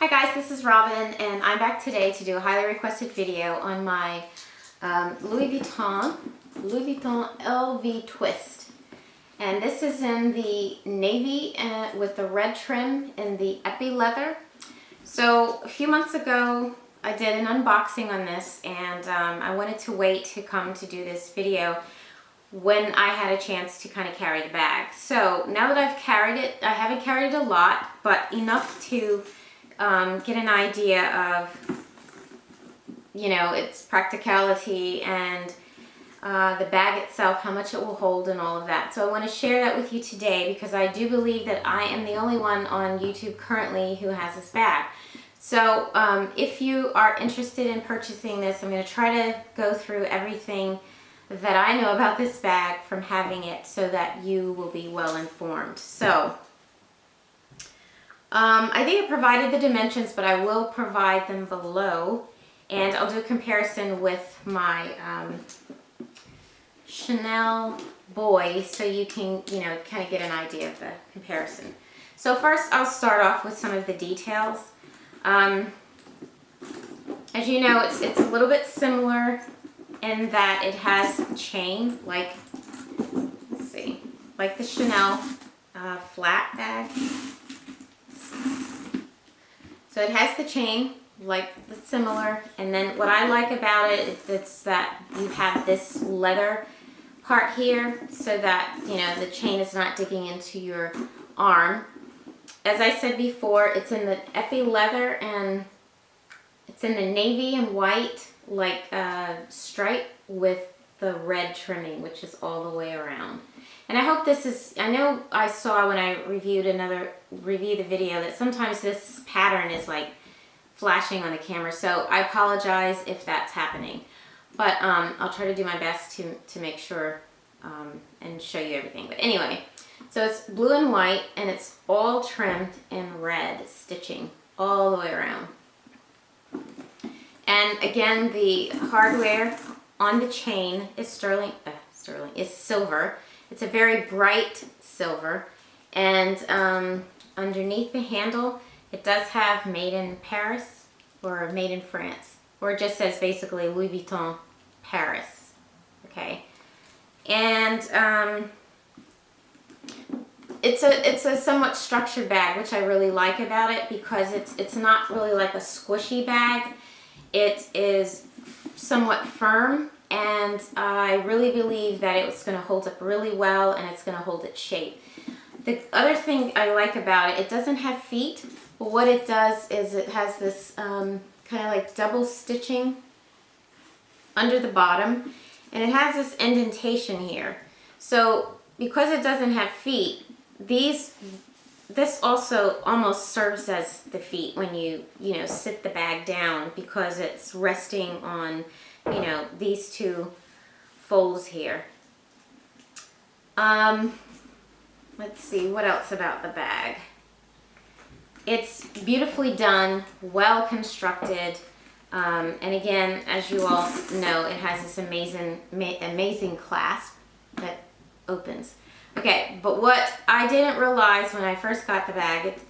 Hi guys, this is Robin and I'm back today to do a highly requested video on my Louis Vuitton LV twist. And this is in the navy with the red trim and the epi leather. So a few months ago I did an unboxing on this and I wanted to wait to come to do this video when I had a chance to kind of carry the bag. So now that I've carried it, I haven't carried it a lot, but enough to get an idea of, you know, its practicality and the bag itself, how much it will hold and all of that. So I want to share that with you today because I do believe that I am the only one on YouTube currently who has this bag. So if you are interested in purchasing this, I'm going to try to go through everything that I know about this bag from having it so that you will be well informed. So I think I provided the dimensions, but I will provide them below, and I'll do a comparison with my Chanel Boy so you can, you know, kind of get an idea of the comparison. So first I'll start off with some of the details. As you know, it's a little bit similar in that it has the chain, like, let's see, like the Chanel flat bag. So it has the chain, like similar, and then what I like about it is that you have this leather part here so that, you know, the chain is not digging into your arm. As I said before, it's in the epi leather and it's in the navy and white, like stripe with the red trimming, which is all the way around. And I hope this is, I know I saw when I reviewed the video that sometimes this pattern is like flashing on the camera, so I apologize if that's happening. But I'll try to do my best to make sure and show you everything. But anyway, so it's blue and white and it's all trimmed in red stitching all the way around. And again, the hardware on the chain is silver. It's a very bright silver, and underneath the handle, it does have made in Paris or made in France, or it just says basically Louis Vuitton Paris. Okay, and it's a somewhat structured bag, which I really like about it because it's not really like a squishy bag. It is somewhat firm, and I really believe that it's going to hold up really well and it's going to hold its shape. The other thing I like about it, it doesn't have feet, but what it does is it has this kind of like double stitching under the bottom, and it has this indentation here. So because it doesn't have feet, this also almost serves as the feet when you know, sit the bag down, because it's resting on, you know, these two folds here. Let's see, what else about the bag? It's beautifully done, well constructed, and again, as you all know, it has this amazing clasp that opens. Okay, but what I didn't realize when I first got the bag, it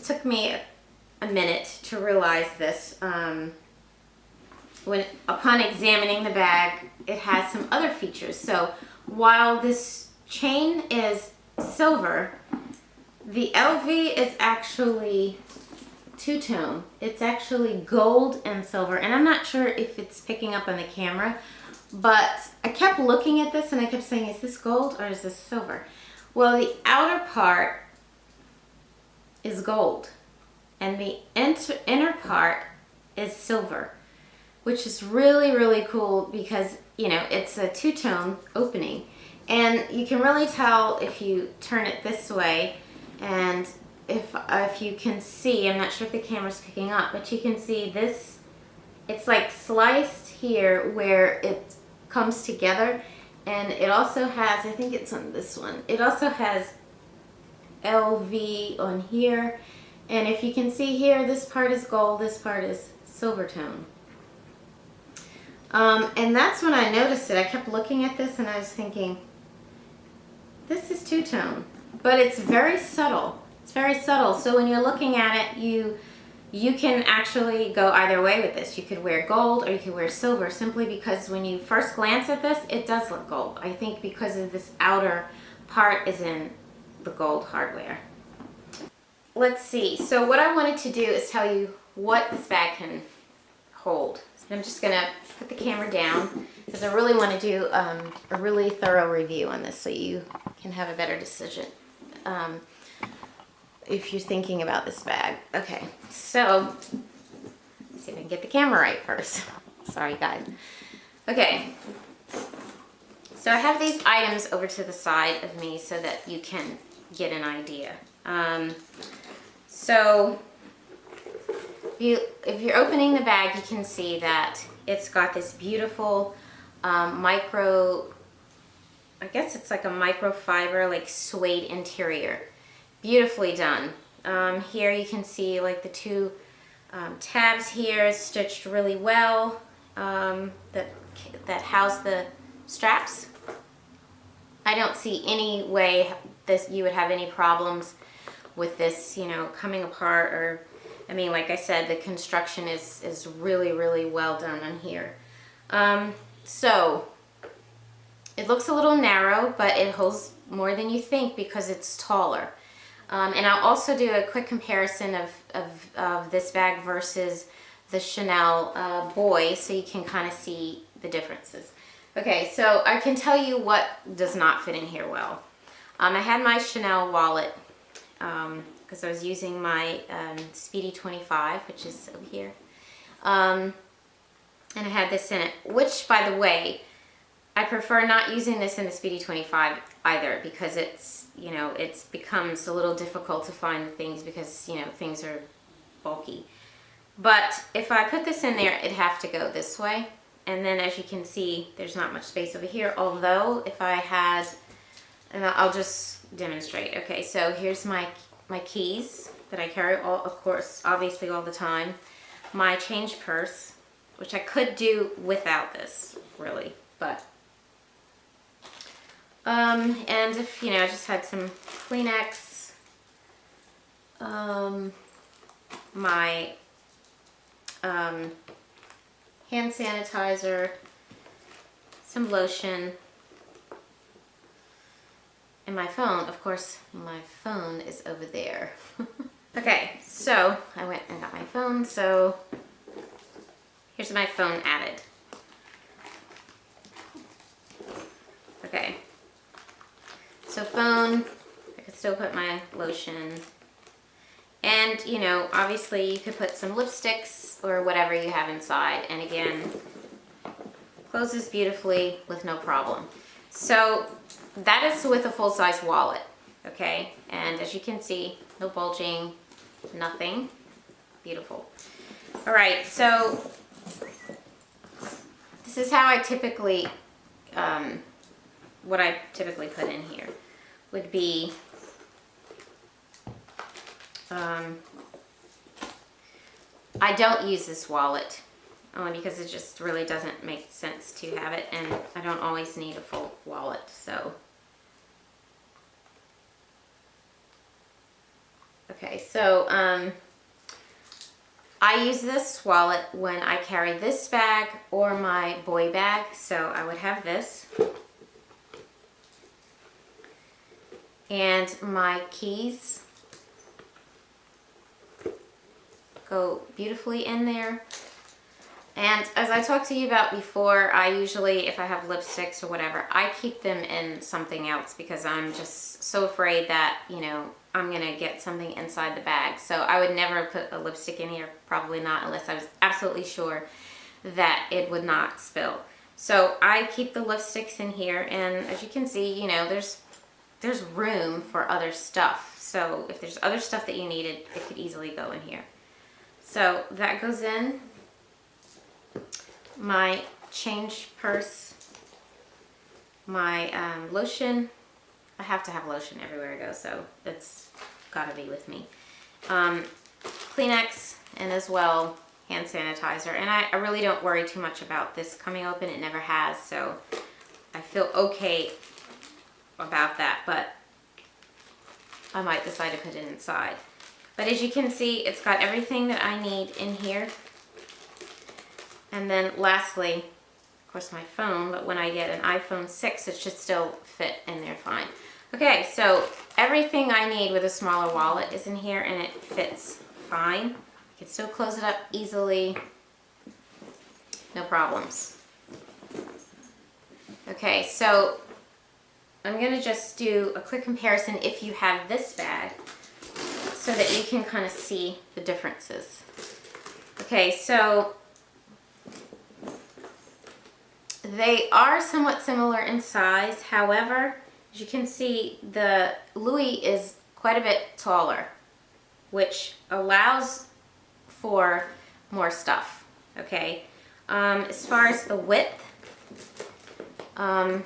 took me a minute to realize this. Upon examining the bag, it has some other features. So while this chain is silver, the LV is actually two-tone. It's actually gold and silver, and I'm not sure if it's picking up on the camera, but I kept looking at this and I kept saying, is this gold or is this silver? Well, the outer part is gold and the inner part is silver, which is really, really cool because, you know, it's a two-tone opening. And you can really tell if you turn it this way, and if you can see, I'm not sure if the camera's picking up, but you can see this, it's like sliced here where it comes together, and it also has, I think it's on this one, it also has LV on here, and if you can see here, this part is gold, this part is silver tone. And that's when I noticed it. I kept looking at this and I was thinking, this is two-tone, but it's very subtle. It's very subtle. So when you're looking at it, you can actually go either way with this. You could wear gold or you could wear silver, simply because when you first glance at this, it does look gold. I think because of this outer part is in the gold hardware. Let's see. So what I wanted to do is tell you what this bag can hold. So I'm just gonna put the camera down because I really want to do a really thorough review on this so you can have a better decision if you're thinking about this bag. Okay, so let's see if I can get the camera right first. Sorry guys. Okay, so I have these items over to the side of me so that you can get an idea. So if you're opening the bag, you can see that it's got this beautiful micro, I guess it's like a microfiber, like suede interior. Beautifully done. Here you can see like the two tabs here stitched really well that house the straps. I don't see any way you would have any problems with this, you know, coming apart, or I mean, like I said, the construction is really, really well done on here. So it looks a little narrow, but it holds more than you think because it's taller. And I'll also do a quick comparison of this bag versus the Chanel Boy, so you can kind of see the differences. Okay, so I can tell you what does not fit in here well. I had my Chanel wallet because I was using my Speedy 25, which is over here. And I had this in it, which, by the way, I prefer not using this in the Speedy 25 either, because it's, you know, it becomes a little difficult to find things because, you know, things are bulky. But if I put this in there, it'd have to go this way. And then as you can see, there's not much space over here. Although if I had, and I'll just demonstrate. Okay, so here's my keys that I carry, of course, obviously all the time. My change purse, which I could do without this, really, but and if, you know, I just had some Kleenex, my hand sanitizer, some lotion, and my phone. Of course, my phone is over there. Okay, so I went and got my phone, so here's my phone added. Okay, so phone, I could still put my lotion, and, you know, obviously you could put some lipsticks or whatever you have inside, and again, closes beautifully with no problem. So that is with a full-size wallet, okay? And as you can see, no bulging, nothing. Beautiful. All right, so this is how I typically, what I typically put in here would be, I don't use this wallet only because it just really doesn't make sense to have it, and I don't always need a full wallet, so. Okay, so I use this wallet when I carry this bag or my boy bag, so I would have this. And my keys go beautifully in there. And as I talked to you about before, I usually, if I have lipsticks or whatever, I keep them in something else because I'm just so afraid that, you know, I'm gonna get something inside the bag. So I would never put a lipstick in here, probably not, unless I was absolutely sure that it would not spill. So I keep the lipsticks in here, and as you can see, you know, there's room for other stuff. So if there's other stuff that you needed, it could easily go in here. So that goes in. My change purse, my lotion. I have to have lotion everywhere I go, so that's gotta be with me. Kleenex, and as well hand sanitizer. And I really don't worry too much about this coming open. It never has, so I feel okay about that. But I might decide to put it inside. But as you can see, it's got everything that I need in here. And then lastly, of course my phone, but when I get an iPhone 6, it should still fit in there fine. Okay, so everything I need with a smaller wallet is in here and it fits fine. You can still close it up easily, no problems. Okay, so I'm gonna just do a quick comparison if you have this bag so that you can kind of see the differences. Okay, so they are somewhat similar in size. However, as you can see, the Louis is quite a bit taller, which allows for more stuff, okay? As far as the width, the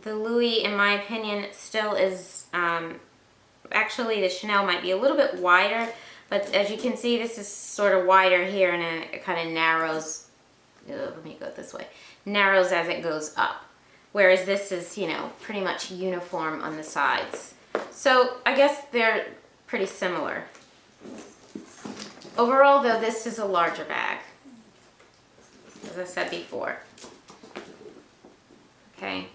Louis, in my opinion, still is, actually the Chanel might be a little bit wider, but as you can see, this is sort of wider here and then it kind of narrows, let me go this way, narrows as it goes up. Whereas this is, you know, pretty much uniform on the sides. So I guess they're pretty similar. Overall though, this is a larger bag, as I said before. Okay,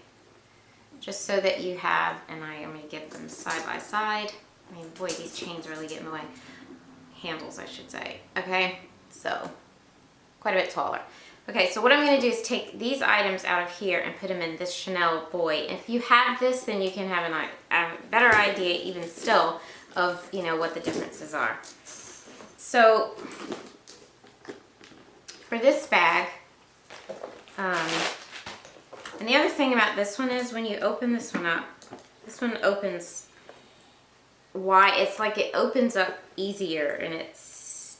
just so that you have, and I am going to get them side by side. I mean, boy, these chains really get in the way. Handles, I should say. Okay, so quite a bit taller. Okay, so what I'm going to do is take these items out of here and put them in this Chanel Boy. If you have this, then you can have a better idea even still of, you know, what the differences are. So for this bag, and the other thing about this one is when you open this one up, this one opens wide. It's like it opens up easier, and it's,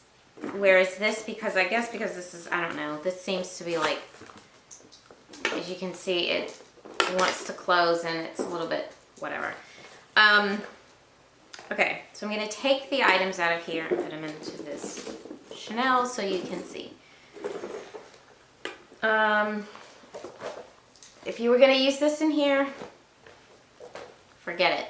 whereas this, because I guess because this is, I don't know, this seems to be like, as you can see, it wants to close and it's a little bit whatever. Okay, so I'm going to take the items out of here and put them into this Chanel so you can see. If you were going to use this in here, forget it.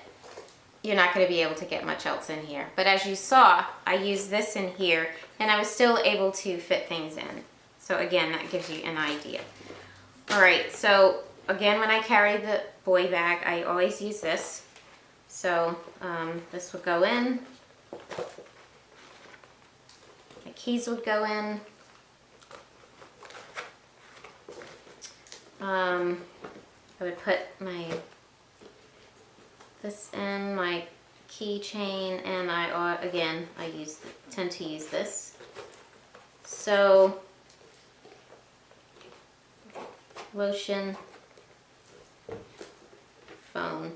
You're not going to be able to get much else in here. But as you saw, I used this in here and I was still able to fit things in. So again, that gives you an idea. All right, so again, when I carry the boy bag, I always use this. So this would go in. My keys would go in. I would put this in my keychain, and I tend to use this. So lotion, phone.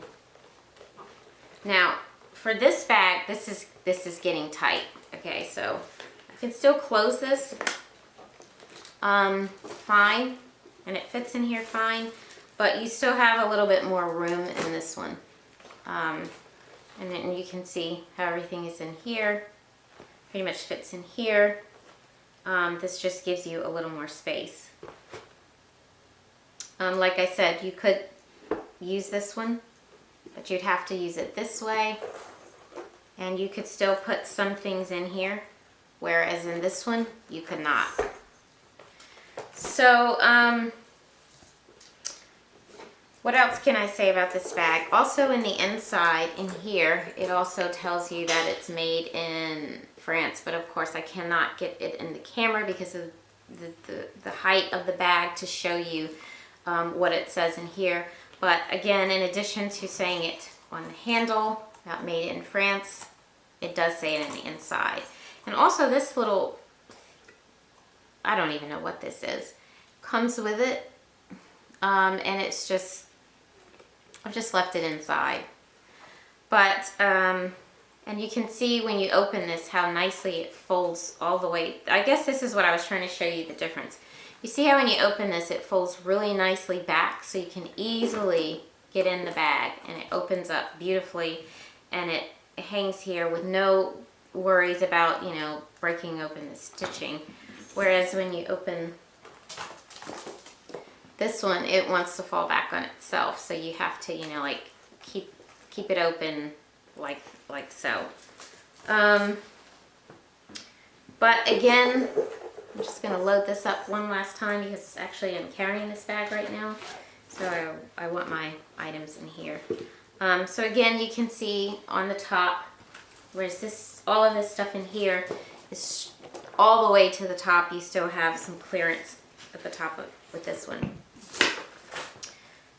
Now for this bag, this is getting tight. Okay, so I can still close this fine, and it fits in here fine, but you still have a little bit more room in this one. And then you can see how everything is in here. Pretty much fits in here. This just gives you a little more space. Like I said, you could use this one, but you'd have to use it this way. And you could still put some things in here, whereas in this one, you could not. So, what else can I say about this bag? Also in the inside, in here, it also tells you that it's made in France, but of course I cannot get it in the camera because of the height of the bag to show you what it says in here. But again, in addition to saying it on the handle, about made in France, it does say it in the inside. And also this little, I don't even know what this is, comes with it, and it's just, I've just left it inside. But, and you can see when you open this how nicely it folds all the way. I guess this is what I was trying to show you the difference. You see how when you open this, it folds really nicely back so you can easily get in the bag, and it opens up beautifully, and it hangs here with no worries about, you know, breaking open the stitching. Whereas when you open this one, it wants to fall back on itself, so you have to, you know, like keep keep it open like so. But again, I'm just gonna load this up one last time because actually I'm carrying this bag right now. So I want my items in here. So again, you can see on the top, where's this, all of this stuff in here is all the way to the top. You still have some clearance at the top of, with this one.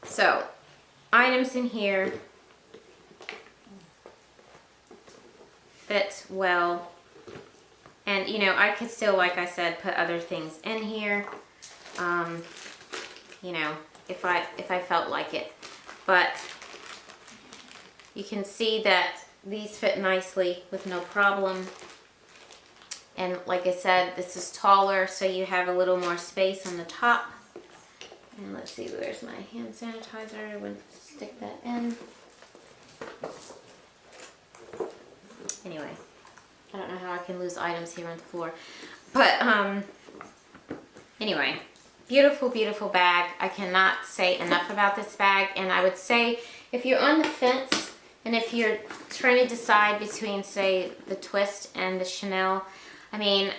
So items in here fit well. And you know, I could still, like I said, put other things in here, you know, if I felt like it. But you can see that these fit nicely with no problem. And like I said, this is taller, so you have a little more space on the top. And let's see, where's my hand sanitizer? I wouldn't stick that in. Anyway, I don't know how I can lose items here on the floor. But anyway, beautiful, beautiful bag. I cannot say enough about this bag. And I would say if you're on the fence and if you're trying to decide between, say, the Twist and the Chanel, I mean,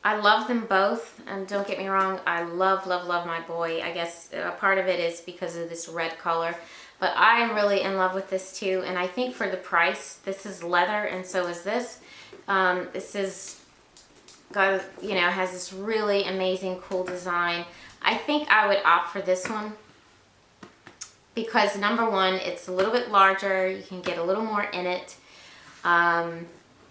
I love them both. And don't get me wrong, I love, love, love my boy. I guess a part of it is because of this red color. But I am really in love with this too. And I think for the price, this is leather and so is this. This is got, you know, has this really amazing, cool design. I think I would opt for this one because number one, it's a little bit larger. You can get a little more in it.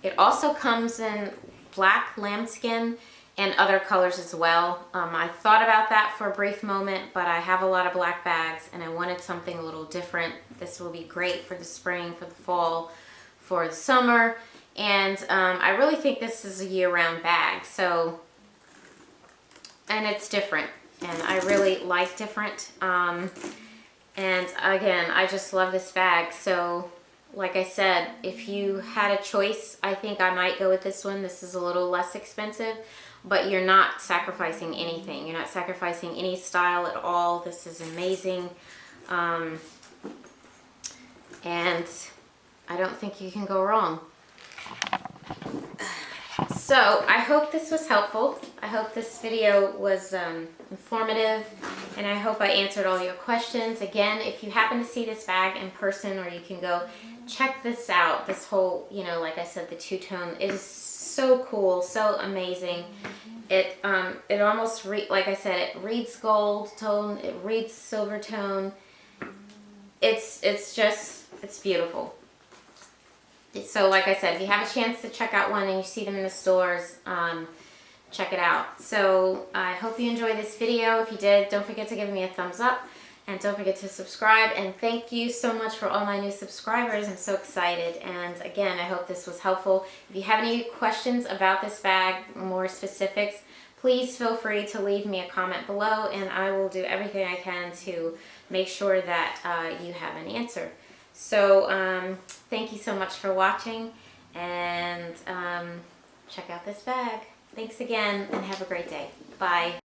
It also comes in black lambskin and other colors as well. I thought about that for a brief moment, but I have a lot of black bags and I wanted something a little different. This will be great for the spring, for the fall, for the summer. And I really think this is a year-round bag. So, and it's different. And I really like different. And again, I just love this bag. So, like I said, if you had a choice, I think I might go with this one. This is a little less expensive, but you're not sacrificing anything. You're not sacrificing any style at all. This is amazing. And I don't think you can go wrong. So I hope this was helpful. I hope this video was informative, and I hope I answered all your questions. Again, if you happen to see this bag in person, or you can go check this out, this whole, you know, like I said, the two-tone is so cool, so amazing. It almost like I said, it reads gold tone, it reads silver tone. It's beautiful. So like I said, if you have a chance to check out one and you see them in the stores, check it out. So I hope you enjoyed this video. If you did, don't forget to give me a thumbs up and don't forget to subscribe. And thank you so much for all my new subscribers. I'm so excited. And again, I hope this was helpful. If you have any questions about this bag, more specifics, please feel free to leave me a comment below and I will do everything I can to make sure that you have an answer. So thank you so much for watching, and check out this bag. Thanks again and have a great day. Bye.